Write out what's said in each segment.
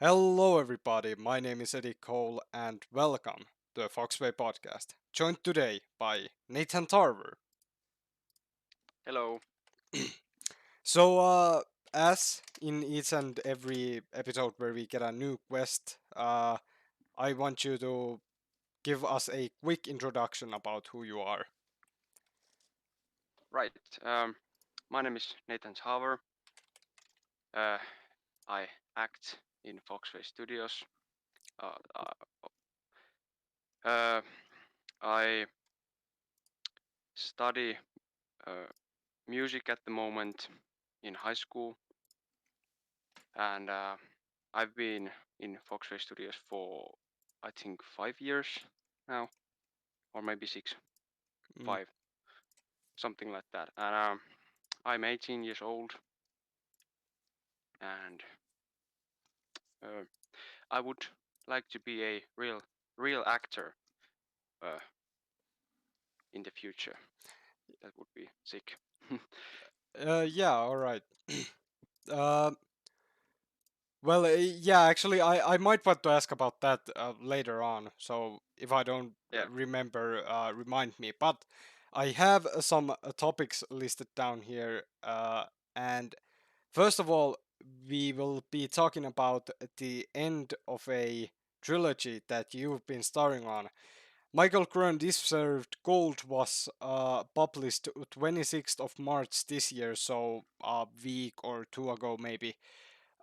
Hello, everybody. My name is Eddie Cole, and welcome to the Foxway podcast. Joined today by Nathan Tarver. Hello. So, as in each and every episode where we get a new quest, I want you to give us a quick introduction about who you are. Right. My name is Nathan Tarver. Uh, I act in Foxway Studios. Uh, uh, I study uh, music at the moment in high school, and I've been in Foxway Studios for I think 5 years now, or maybe six, Mm. 5, something like that. And I'm 18 years old, and uh, I would like to be a real actor uh, in the future. That would be sick. Yeah, alright. uh, yeah, actually, I might want to ask about that later on. So if I don't Yeah. remember, remind me. But I have some topics listed down here. And first of all, we will be talking about the end of a trilogy that you've been starring on. Michael Cron Deserved Gold was published 26th of March this year, so a week or two ago maybe.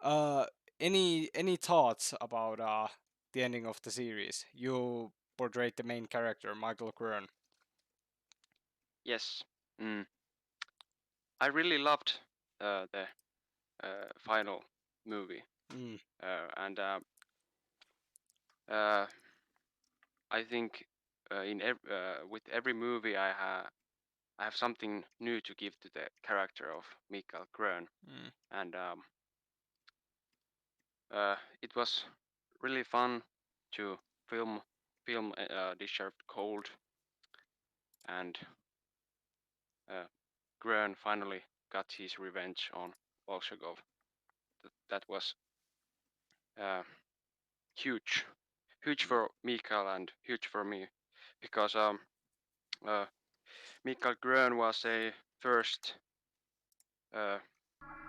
Uh, any thoughts about the ending of the series? You portrayed the main character, Michael Kern. Yes. Mm. I really loved the final movie, Mm. and uh, I think with every movie I have something new to give to the character of Mikael Grön, Mm. and it was really fun to film Deserved Cold, and Grön finally got his revenge on Volshagov. That was uh, huge, huge for Mikael and huge for me, because uh, Mikael Grön was a first uh,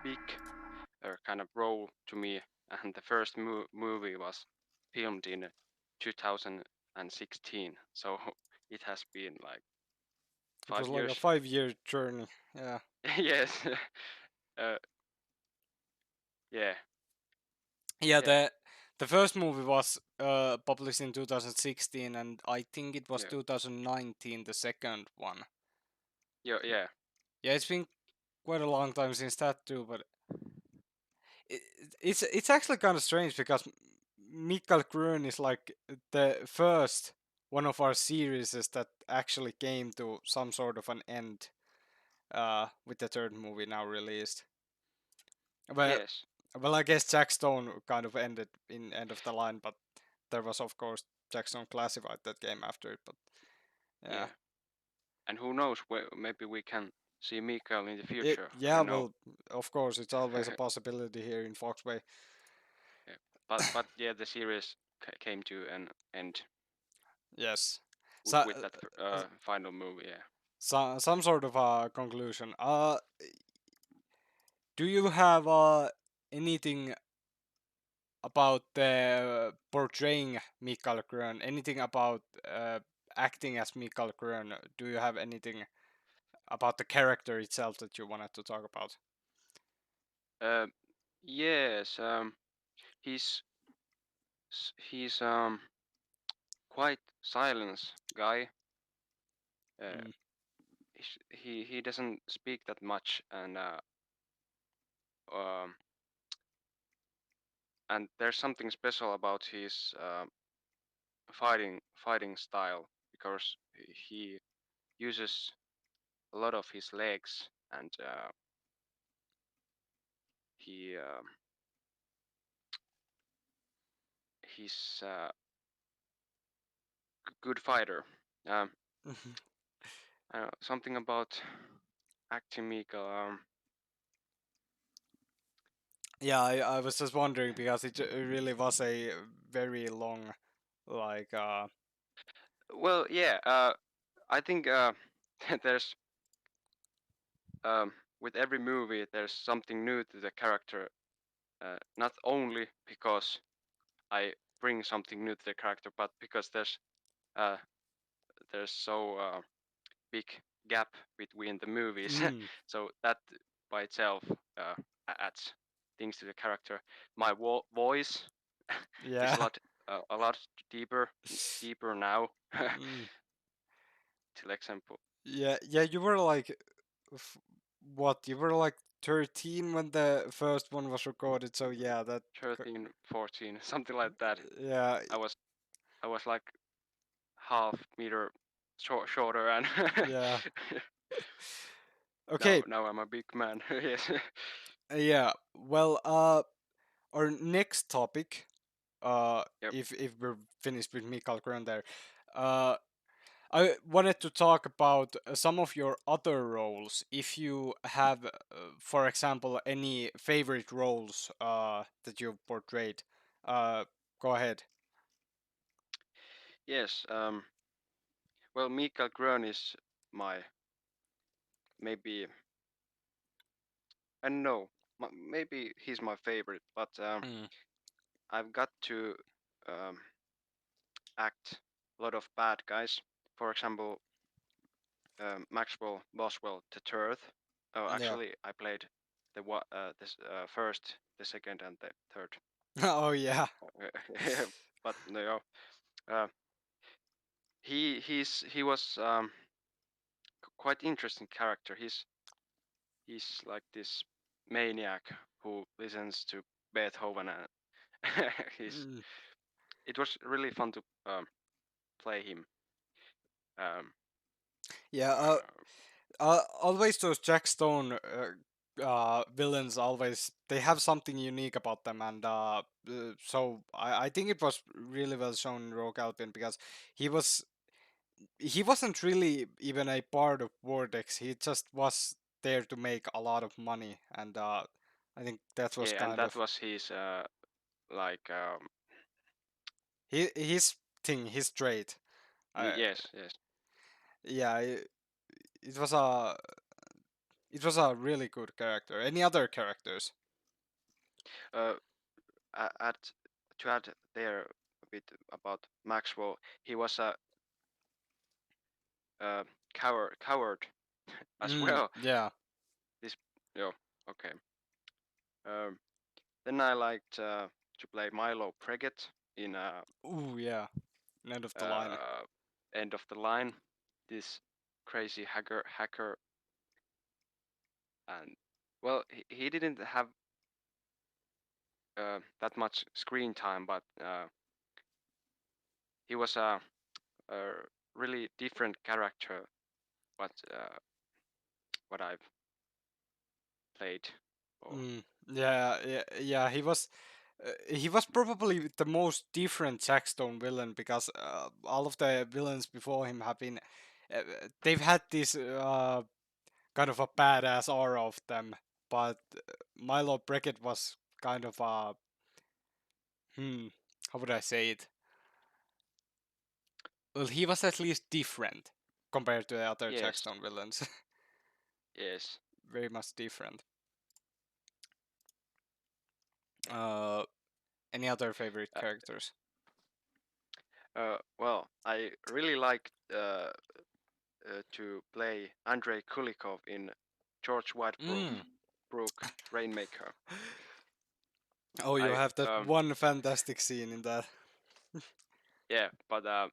big kind of role to me, and the first movie was filmed in 2016, so it has been like It was five like a years. 5 year journey. Yeah. Yes, uh, yeah, Yeah, yeah, the first movie was published in 2016, and I think it was yeah, 2019 the second one. yeah, yeah, Yeah, it's been quite a long time since that too, but it, it's actually kind of strange because Mikael Grön is like the first one of our series that actually came to some sort of an end with the third movie now released. Well, yes, well, I guess Jack Stone kind of ended in End of the Line, but there was of course Jack Stone Classified that came after it. But yeah, yeah. And who knows, maybe we can see Mikael in the it future. I yeah, don't know. well, of course it's always a possibility here in Foxway. Yeah. But yeah, the series came to an end Yes, so with that final movie. Yeah. some sort of a conclusion. Do you have anything about portraying Mikael Grön? Anything about acting as Mikael Grön? Do you have anything about the character itself that you wanted to talk about? Uh, yes. He's he's quite silent guy. Uh, Mm. he doesn't speak that much, um, and there's something special about his fighting style, because he uses a lot of his legs, and he he's a good fighter. Um, Something about acting Mikael. Yeah, I was just wondering because it really was a very long, like, Well, yeah. I think there's um, with every movie there's something new to the character. Not only because I bring something new to the character, but because uh, there's so big gap between the movies. mm, So that by itself uh, adds things to the character. My voice is yeah, a lot deeper deeper now. mm, Till example, yeah, yeah. You were like, f- what? You were like 13 when the first one was recorded. So yeah, that, 13, 14, something like that. yeah, I was I was like half meter shorter, and yeah. now Okay, now I'm a big man. Yes. yeah. Well, our next topic, Yep. if we're finished with Mikael Grön there, uh, I wanted to talk about some of your other roles. If you have, for example, any favorite roles that you've portrayed, uh, go ahead. Yes. Well, Mikael Grön is my maybe I don't know. Maybe he's my favorite, but Mm, I've got to um, act a lot of bad guys. For example, Maxwell Boswell to Turth. Oh, yeah. actually, I played this first, the second, and the third. Oh yeah. But no, uh, he was quite interesting character. He's like this maniac who listens to Beethoven, and he's Mm, it was really fun to play him. Um, yeah. uh, Always those Jack Stone villains. Always they have something unique about them, and so I think it was really well shown in Rogue Albion because he was he wasn't really even a part of Vortex. He just was there to make a lot of money, and I think that was yeah, and kind that of was his like his thing, his trait. Uh, yes, yes. yeah, it was a it was a really good character. Any other characters? Uh, add to add there a bit about Maxwell. He was a uh, coward as Mm, well. yeah. This yeah, okay. Um, then I liked to play Milo Preggett in Ooh, yeah. End of the line. uh, End of the Line. This crazy hacker, and well, he didn't have that much screen time, but he was a really different character. What what I've played. Or Mm, yeah, yeah, yeah. He was probably the most different Jackstone villain because all of the villains before him have been they've had this kind of a badass aura of them, but Milo Brackett was kind of a how would I say it? Well, he was at least different compared to the other yes, Jackstone villains. yes. Very much different. Uh, any other favorite characters? Well, I really liked to play Andrei Kulikov in George Whitebrook Mm. Brook Rainmaker. Oh, you I have that one fantastic scene in that. Yeah, but the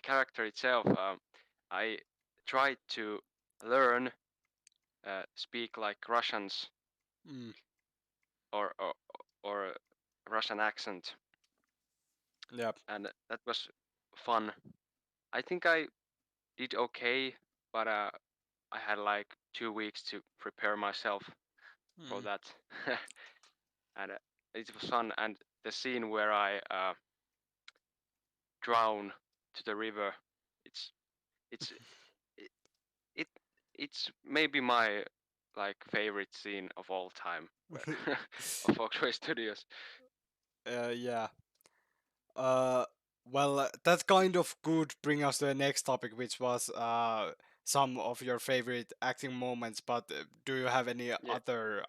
character itself, I tried to learn speak like Russians Mm, or or, or Russian accent, yeah. and that was fun. I think I did okay, but I had like 2 weeks to prepare myself for Mm. that, and it was fun. And the scene where I drown to the river, it's it's it, it it's maybe my like favorite scene of all time of Foxway Studios. Yeah. Uh, well, that kind of could bring us to the next topic, which was some of your favorite acting moments. But do you have any Yeah. other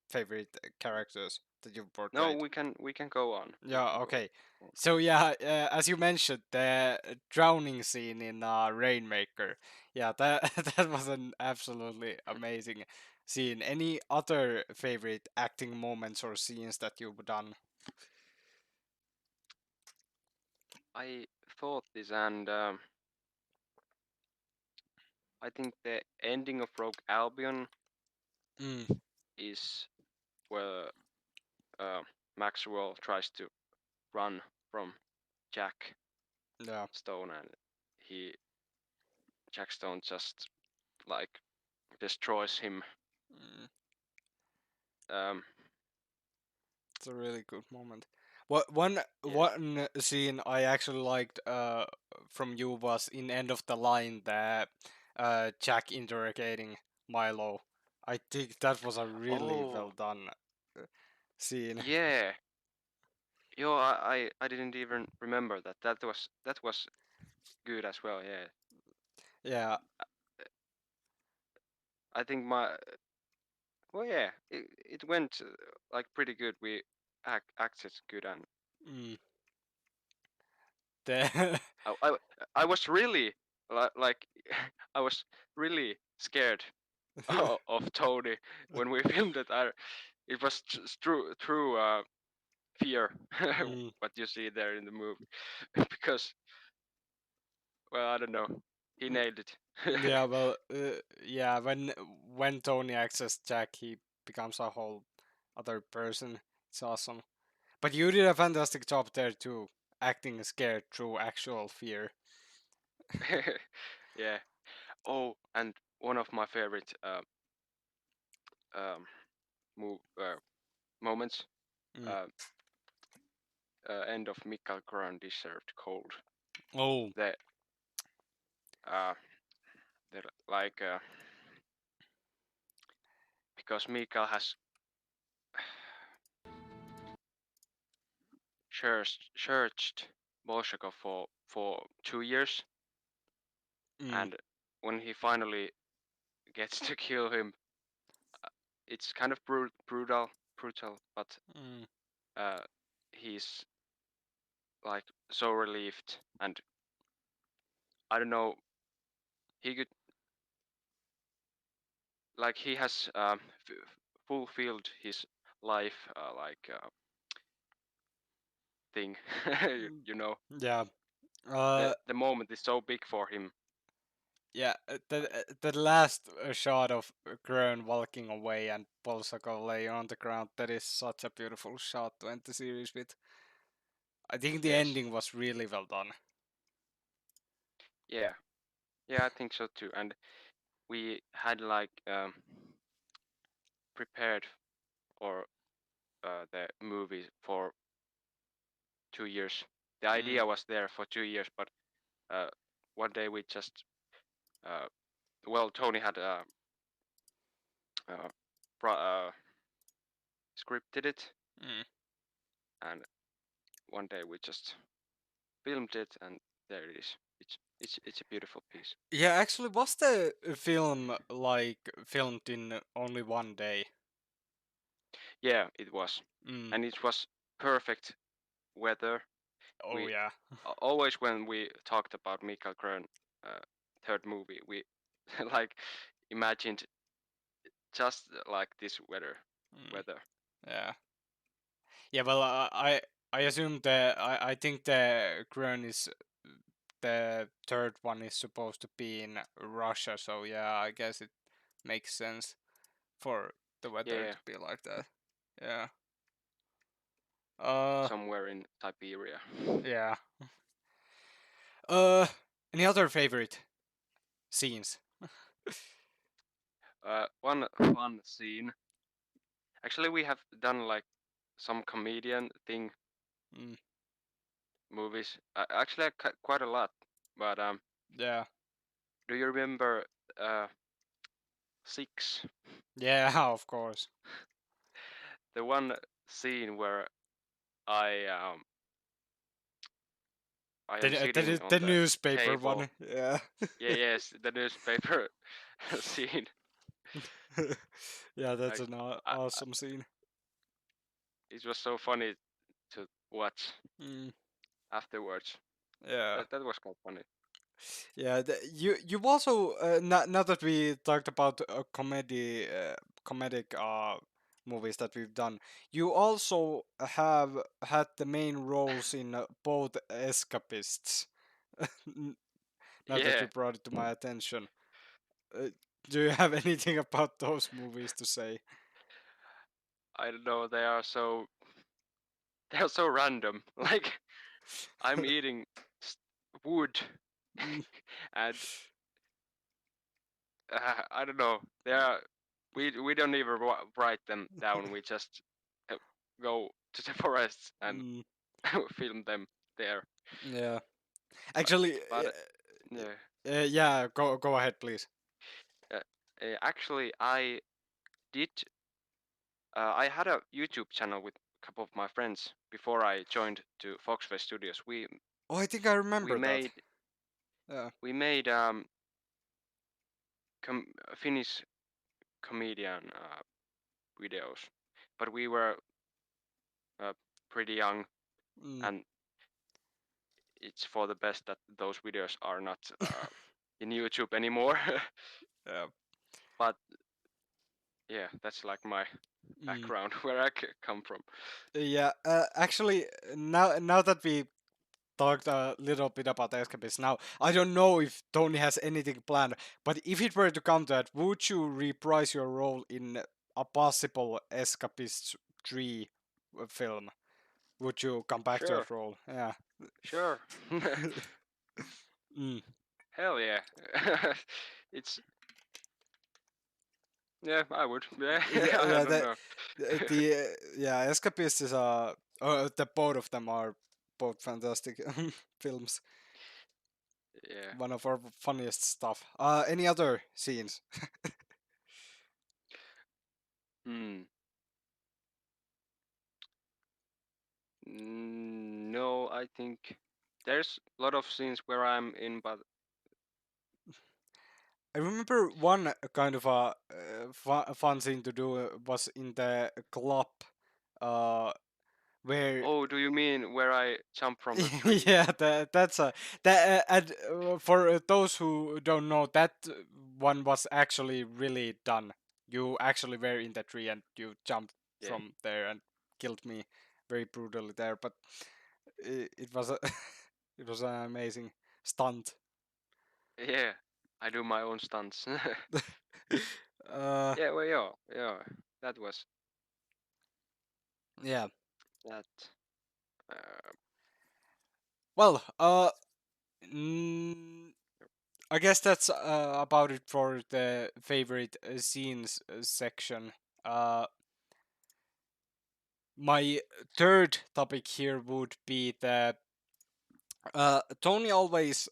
favorite characters that you've No, portrayed? we can go on. We Yeah. can go. Okay. So yeah, as you mentioned, the drowning scene in Rainmaker. Yeah, that that was an absolutely amazing scene. Any other favorite acting moments or scenes that you've done? I thought this, and I think the ending of Rogue Albion Mm, is where uh, Maxwell tries to run from Jack yeah. Stone, and he Jack Stone just like destroys him. Mm. Um, It's a really good moment. One scene I actually liked from you was in End of the Line, the Jack interrogating Milo. I think that was a really oh well done uh, scene. yeah, yo, I didn't even remember that. That was good as well. Yeah, Yeah. I think my well, yeah, it went like pretty good. We acted good, and Mm. The I I, I was really like I was really scared of Tony when we filmed it. It was true fear mm. what you see there in the movie because well I don't know, he Mm. nailed it. Yeah, well, yeah, when Tony accesses Jack, he becomes a whole other person. It's awesome. But you did a fantastic job there too, acting scared through actual fear. Yeah. Oh, and one of my favorite um, move, moments, Mm. uh, end of Mikael Kron deserved cold. Oh, The uh, the like because Mikael has searched Bolshakov for 2 years, mm, and when he finally gets to kill him, uh, it's kind of brutal, but mm, uh, he's like so relieved, and I don't know, he could like he has fulfilled his life thing. mm, you know, yeah. the moment is so big for him. Yeah. Like The last shot of Kern walking away and Polsakov laying on the ground. That is such a beautiful shot to end the series with. I think the yes, ending was really well done. yeah, yeah, I think so too. And we had like prepared or the movie for 2 years. The Mm, idea was there for 2 years, but uh, one day we just uh, well, Tony had uh, scripted it, mm. and one day we just filmed it, and there it is. It's a beautiful piece. Yeah, actually, was the film like filmed in only one day? Yeah, it was, Mm. and it was perfect weather. Oh We yeah. always when we talked about Michael Kern uh, third movie, we like imagined just like this Mm. weather. Yeah. Yeah. Well, I assume I think the Krön is the third one is supposed to be in Russia. So yeah, I guess it makes sense for the weather Yeah, to be like that. Yeah. Uh. somewhere in Siberia. Yeah. Uh. Any other favorite scenes? One fun scene. Actually, we have done like some comedian thing Mm. movies. Actually, quite a lot. But Yeah. do you remember uh, 6. Yeah, of course. The one scene where I um I am sitting on The the newspaper table. one. Yeah. Yeah, yes, the newspaper scene. Yeah, that's Like an I, awesome scene. it was so funny to watch Mm, afterwards. yeah. That was quite funny. Yeah, you've also now that we talked about comedic movies that we've done, you also have had the main roles in both Escapists. N- Now that Yeah, you brought it to my attention, uh, do you have anything about those movies to say? I don't know. They are so random. Like I'm eating wood, Mm, and I don't know. They are. We don't even write them down. We just uh, go to the forests and mm, film them there. yeah, But actually, but yeah. yeah. Go ahead, please. Uh, Actually, did. I had a YouTube channel with a couple of my friends before I joined to Foxfest Studios. Oh, I think I We remember that. made Yeah. we made Finnish comedian videos, but we were uh, pretty young, Mm, and it's for the best that those videos are not in YouTube anymore. yeah. But yeah, that's like my Mm. background where I come from. Yeah, actually, now that we talked a little bit about Escapist, now I don't know if Tony has anything planned, but if it were to come to that, would you reprise your role in a possible Escapist 3 film? Would you come back to Sure, that role? Yeah. sure. Mm. Hell yeah. It's yeah, I would. Yeah, Yeah, I yeah, don't know. yeah, Escapist is the both of them are both fantastic films. Yeah. One of our funniest stuff. Any other scenes? Hmm. No, I think there's a lot of scenes where I'm in, but I remember one kind of a fun thing to do was in the club, uh, where oh, do you mean where I jump from the tree? yeah, that's a that and for those who don't know, that one was actually really done. You actually were in the tree and you jumped Yeah, from there and killed me very brutally there. But it was a it was an amazing stunt. yeah. I do my own stunts. uh, Yeah, well, yeah, yeah. That was yeah. that. Uh, Well, mm, I guess that's about it for the favorite scenes section. Uh, my third topic here would be that Tony always,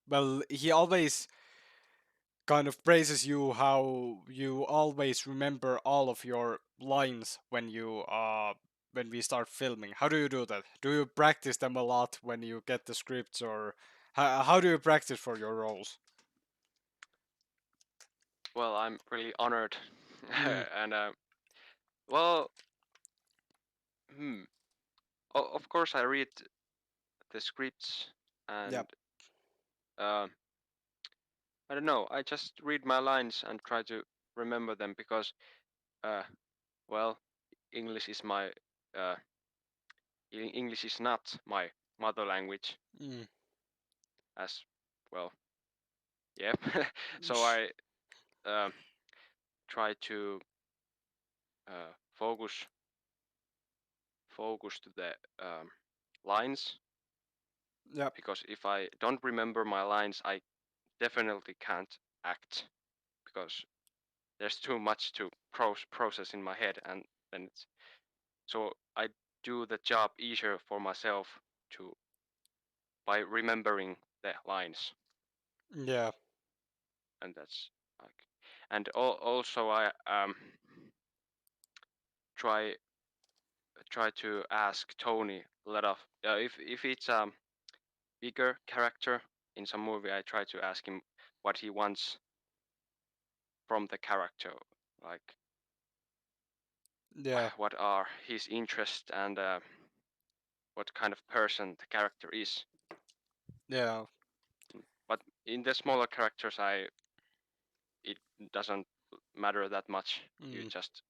well, he always kind of praises you how you always remember all of your lines when we start filming. How do you do that? Do you practice them a lot when you get the scripts, or how do you practice for your roles? well, I'm really honored, Mm, and well, hmm. Of course, I read the scripts, yep. and uh, I don't know. I just read my lines and try to remember them because, uh, well, English is my uh, English is not my mother language Mm. as well. Yeah, so I uh, try to focus to the lines Yep. because if I don't remember my lines, I definitely can't act because there's too much to process in my head, and then it's so I do the job easier for myself to by remembering the lines. Yeah. and that's like, and also I try try to ask Tony a lot of if it's a bigger character in some movie, I try to ask him what he wants from the character, like Yeah, what are his interests and what kind of person the character is. yeah. But in the smaller characters, I it doesn't matter that much. You Mm, just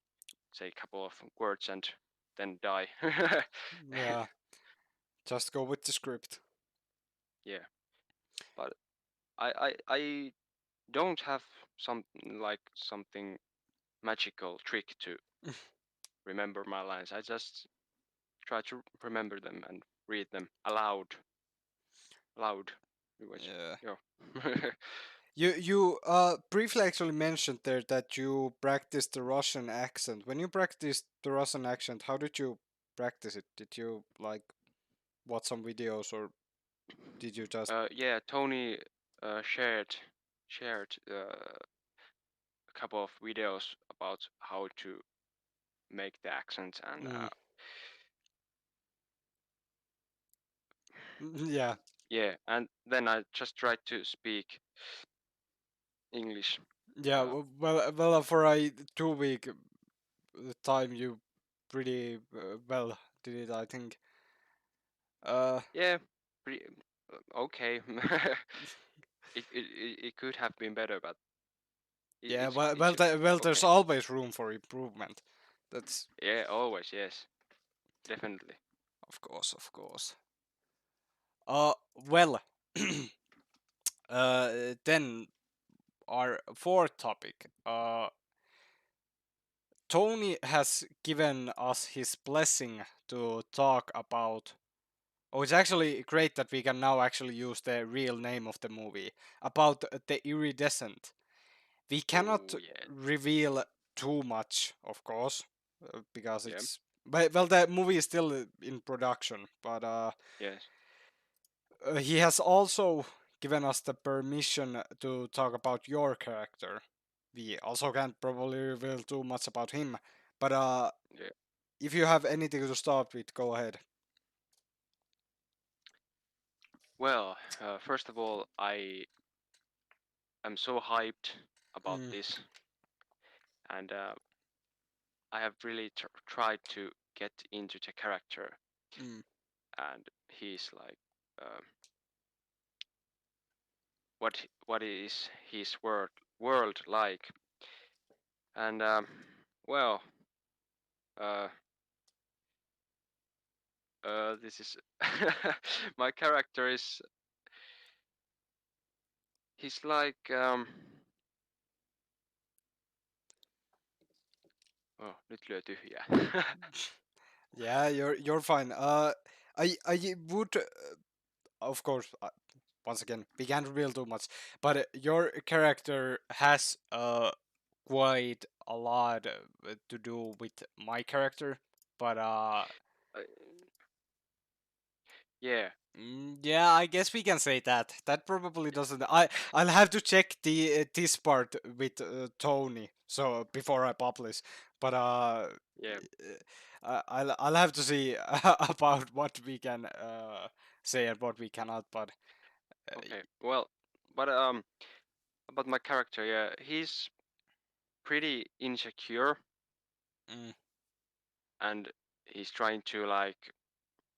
say a couple of words and then die. yeah. Just go with the script. Yeah, but I don't have some like something magical trick to remember my lines. I just try to remember them and read them aloud. Loud. Which, Yeah. yeah. You briefly actually mentioned there that you practiced the Russian accent. When you practiced the Russian accent, how did you practice it? Did you like watch some videos or did you just Yeah, Tony shared a couple of videos about how to make the accent and mm, yeah. yeah, and then I just tried to speak English. Yeah, Uh, well, for a 2 week time, you pretty well did it, I think. Uh, yeah, pretty okay. It could have been better, but yeah, it's there's okay. always room for improvement. That's Yeah, always yes, definitely. of course, of course. Well, then our fourth topic. Tony has given us his blessing to talk about. Oh, it's actually great that we can now actually use the real name of the movie about the iridescent. We cannot Oh yeah, reveal too much, of course, because yeah, it's well, the movie is still in production, but yes, he has also given us the permission to talk about your character. We also can't probably reveal too much about him, but yeah. if you have anything to start with, go ahead. Well, first of all, I am so hyped about Mm, this, and I have really tried to get into the character, mm, and he's like, uh, what is his world like? And well, uh, this is my character is he's like oh nyt lyö tyhjää. yeah, you're fine. I would of course once again we can't reveal too much, but your character has quite a lot to do with my character, but Uh, yeah, yeah, I guess we can say that. That probably doesn't. I'll have to check the this part with Tony so before I publish. But yeah, I'll have to see about what we can say and what we cannot. But uh, okay. Well, but about my character, yeah, he's pretty insecure mm, and he's trying to like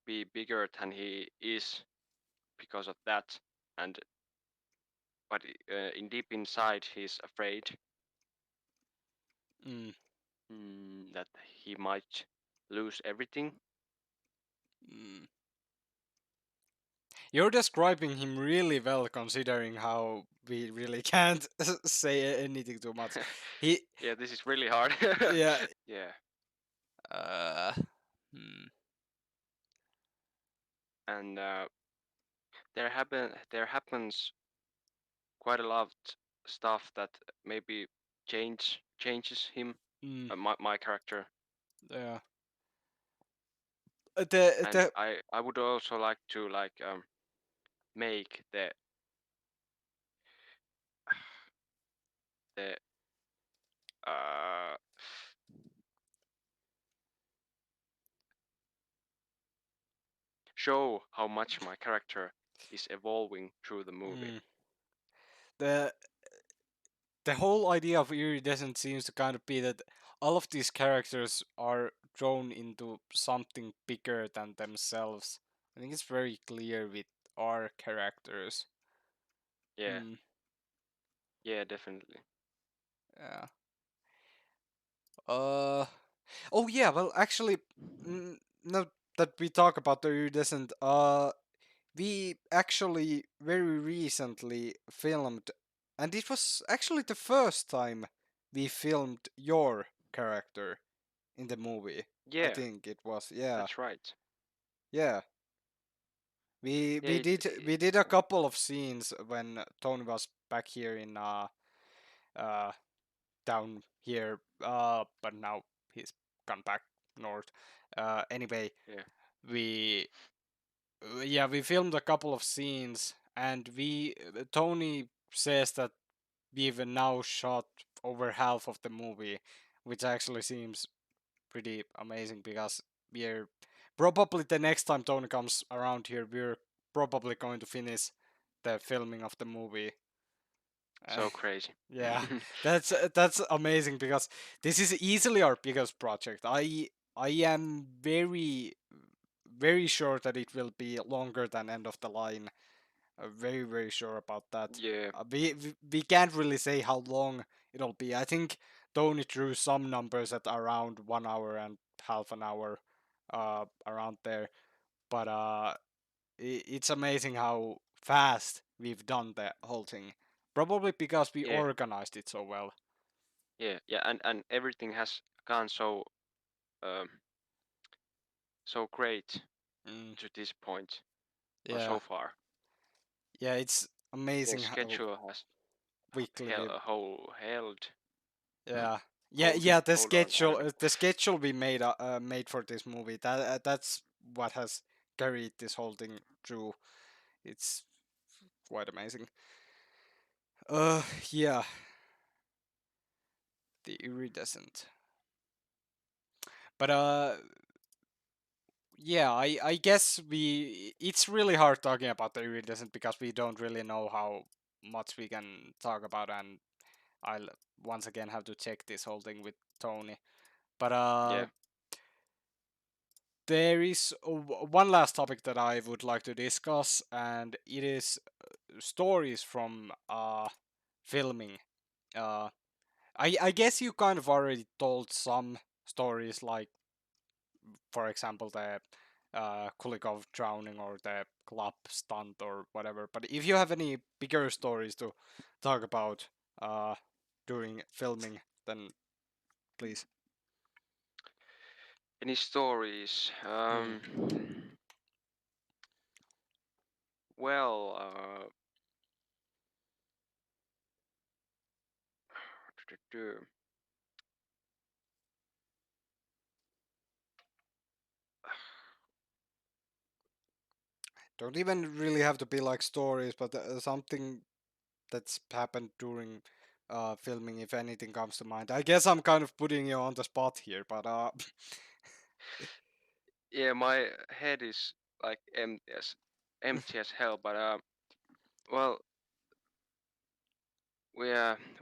be bigger than he is because of that. And but in deep inside, he's afraid mm, that he might lose everything. mm. You're describing him really well, considering how we really can't say anything too much. He, Yeah, this is really hard. yeah. Yeah, Uh, hmm, and there happens quite a lot of stuff that maybe changes him, mm, my character, yeah. and The I would also like to like make the the uh, show how much my character is evolving through the movie. Mm. The the whole idea of iridescent seems to kind of be that all of these characters are thrown into something bigger than themselves. I think it's very clear with our characters. Yeah, Mm, yeah, definitely. yeah. Uh. Oh yeah. Well, actually, now that we talk about the iridescent, we actually very recently filmed, and it was actually the first time we filmed your character in the movie. I Yeah, think it was. Yeah, that's right. yeah. We Yeah, we did it we did a couple of scenes when Tony was back here in uh down here, but now he's gone back north. Anyway, yeah. we yeah, we filmed a couple of scenes, and we Tony says that we've now shot over half of the movie, which actually seems pretty amazing because we're probably the next time Tony comes around here, we're probably going to finish the filming of the movie. Uh, So crazy. yeah, that's amazing because this is easily our biggest project. I am very sure that it will be longer than End of the Line. Very sure about that. Yeah, We can't really say how long it'll be. I think Tony drew some numbers at around 1 hour and half an hour, around there. But it's amazing how fast we've done the whole thing. Probably because we yeah, organized it so well. yeah, and everything has gone so um so great Mm, to this point or yeah, so far. yeah, it's The amazing how schedule has quickly we. held Yeah. Yeah, hold yeah. hold on. I don't know. The schedule we made for this movie. That's what has carried this whole thing through. It's quite amazing. Yeah, the iridescent. But yeah. I guess we. It's really hard talking about the iridescent because we don't really know how much we can talk about, and I'll once again have to check this whole thing with Tony. But Yeah, there is one last topic that I would like to discuss, and it is stories from filming. Uh, I guess you kind of already told some stories, like for example the Kulikov drowning or the club stunt or whatever. But if you have any bigger stories to talk about uh, during filming, then please. any stories? Mm. Well, Don't even really have to be like stories, but something that's happened during filming, if anything comes to mind. I guess I'm kind of putting you on the spot here, but yeah, my head is like empty as hell. But well, we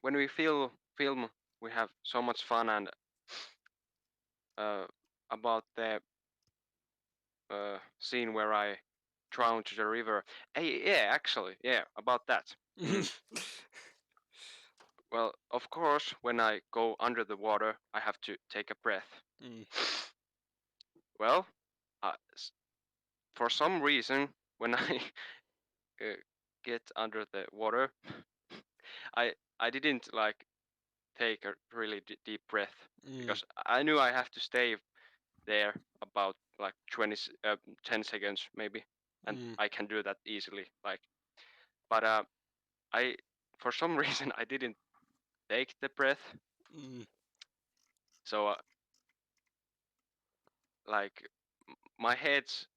when we film, we have so much fun and uh, about the scene where I drowned to the river. Hey, yeah, actually, yeah, about that. mm, Well, of course, when I go under the water, I have to take a breath. Well, for some reason, when I uh, get under the water, I didn't like take a really deep breath mm, because I knew I have to stay there about like 10 seconds maybe, and mm, I can do that easily. Like, but I for some reason I didn't take the breath, mm, so like my head's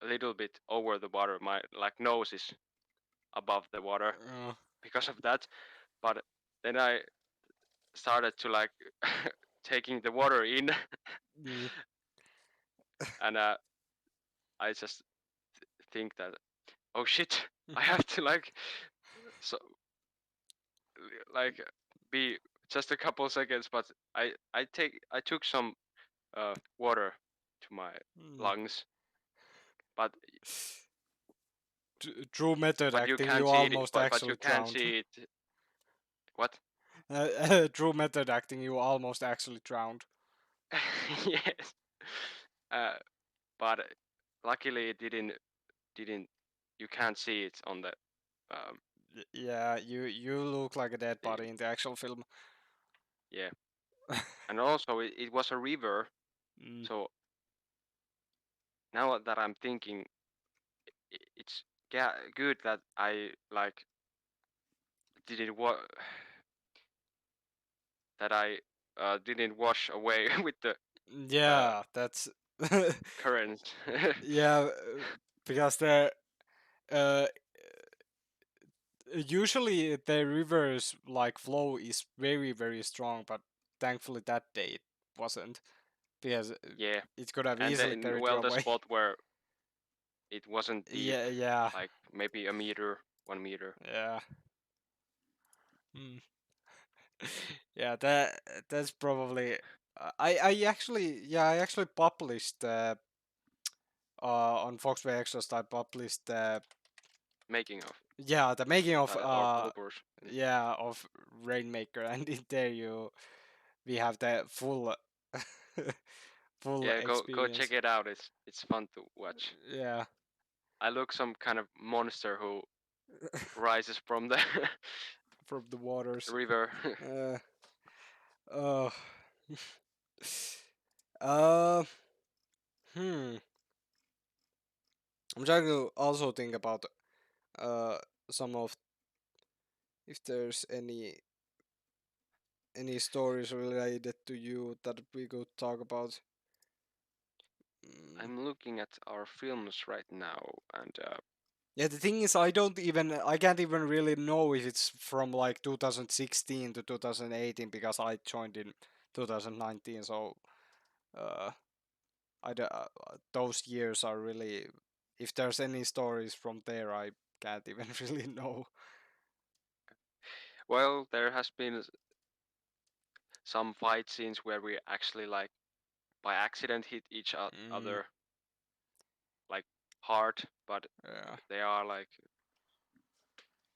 a little bit over the water. My like nose is above the water uh, because of that. But then I started to like taking the water in, Mm. and I just think that, oh shit, I have to like so like be just a couple seconds, but I took some water to my Mm. lungs, but True method you acting, you can't see it, almost but you actually can't drowned. see it. What? True method acting, you almost actually drowned. Yes. Uh, but luckily it didn't. You can't see it on the um, Yeah, you look like a dead thing. body in the actual film. Yeah, and also it was a river. Mm. So now that I'm thinking, it's good that I like didn't that I didn't wash away with the uh, Yeah, that's currents. yeah, because the uh usually the river's like flow is very strong, but thankfully that day it wasn't because Yeah, it could have and easily then carried you well, the away. spot where it wasn't deep, Yeah, yeah, like maybe a meter, 1 meter. yeah. Mm. Yeah, that's probably. I actually I actually published on Foxway Extras I published Making of yeah the making of or bloopers. yeah of Rainmaker and in there we have the full full Yeah, go check experience. it out. It's fun to watch. Yeah, I look some kind of monster who rises from the from the waters. river. Uh, uh, uh, hmm. I'm trying to also think about uh some of if there's any stories related to you that we could talk about. Mm. I'm looking at our films right now, and Yeah, the thing is, I can't even really know if it's from like 2016 to 2018 because I joined in 2019. So, uh, those years are really, if there's any stories from there, I can't even really know. well, there has been some fight scenes where we actually like by accident hit each Mm, other like hard, but yeah, they are like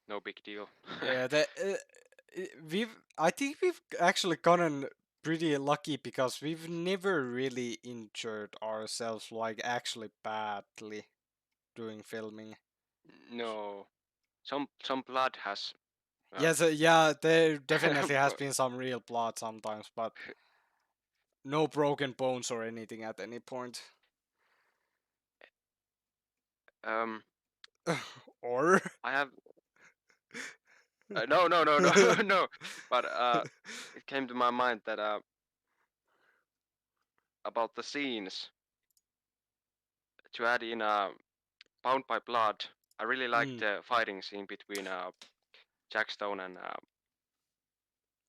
no big deal. yeah. I think we've actually gotten pretty lucky because we've never really injured ourselves like actually badly doing filming. No, some blood has uh, Yes, yeah, there definitely has been some real blood sometimes, but no broken bones or anything at any point. um Or I have no no, but it came to my mind that about the scenes to add in Bound by Blood. I really liked mm, the fighting scene between Jack Stone and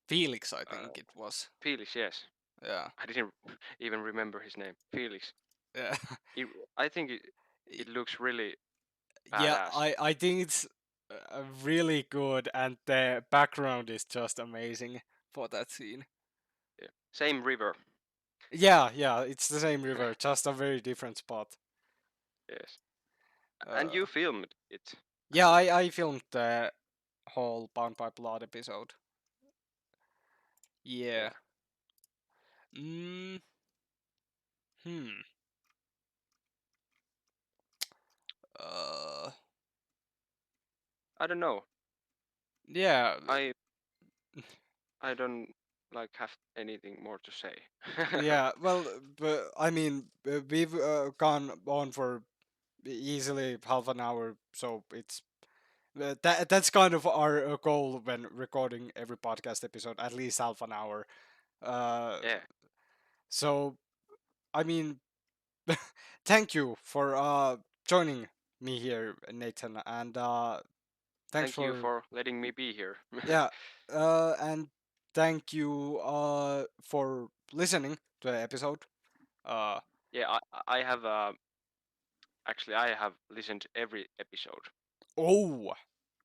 Felix, I think uh, it was. Felix. Yes, Yeah, I didn't even remember his name. Felix. yeah, It, I think it looks really yeah. badass. I think it's really good, and the background is just amazing for that scene. Yeah. Same river. Yeah, yeah, it's the same river, just a very different spot. Yes, and Uh, you filmed it, I yeah, think. I filmed the whole Bound by Blood episode. Yeah. Yeah, Mm, hmm. Uh, I don't know. yeah, I I don't like have anything more to say. yeah. Well, but I mean, we've gone on for easily half an hour, so it's that's kind of our goal when recording every podcast episode, at least half an hour. Uh, Yeah, so I mean, thank you for joining me here, Nathan, and Thanks Thank you for for letting me be here. yeah, and thank you for listening to the episode. Uh, Yeah, I have actually I have listened every episode. oh,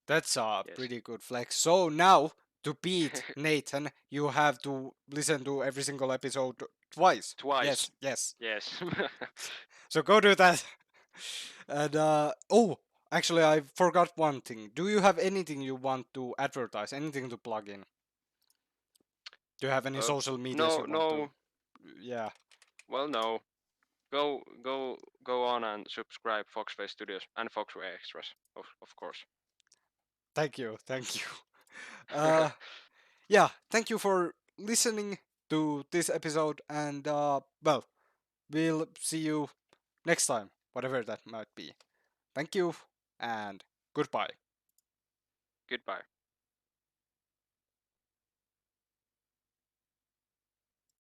that's a Yes. pretty good flex. So now to beat Nathan, you have to listen to every single episode twice. Twice. Yes, yes. Yes. So go do that. And oh, actually, I forgot one thing. Do you have anything you want to advertise? Anything to plug in? Do you have any uh, social medias no, you want to? no. Yeah. Well, no. Go on and subscribe Foxway Studios and Foxway Extras, of course. Thank you. Thank you. Uh, yeah. Thank you for listening to this episode, and well, we'll see you next time, whatever that might be. Thank you, and goodbye. Goodbye.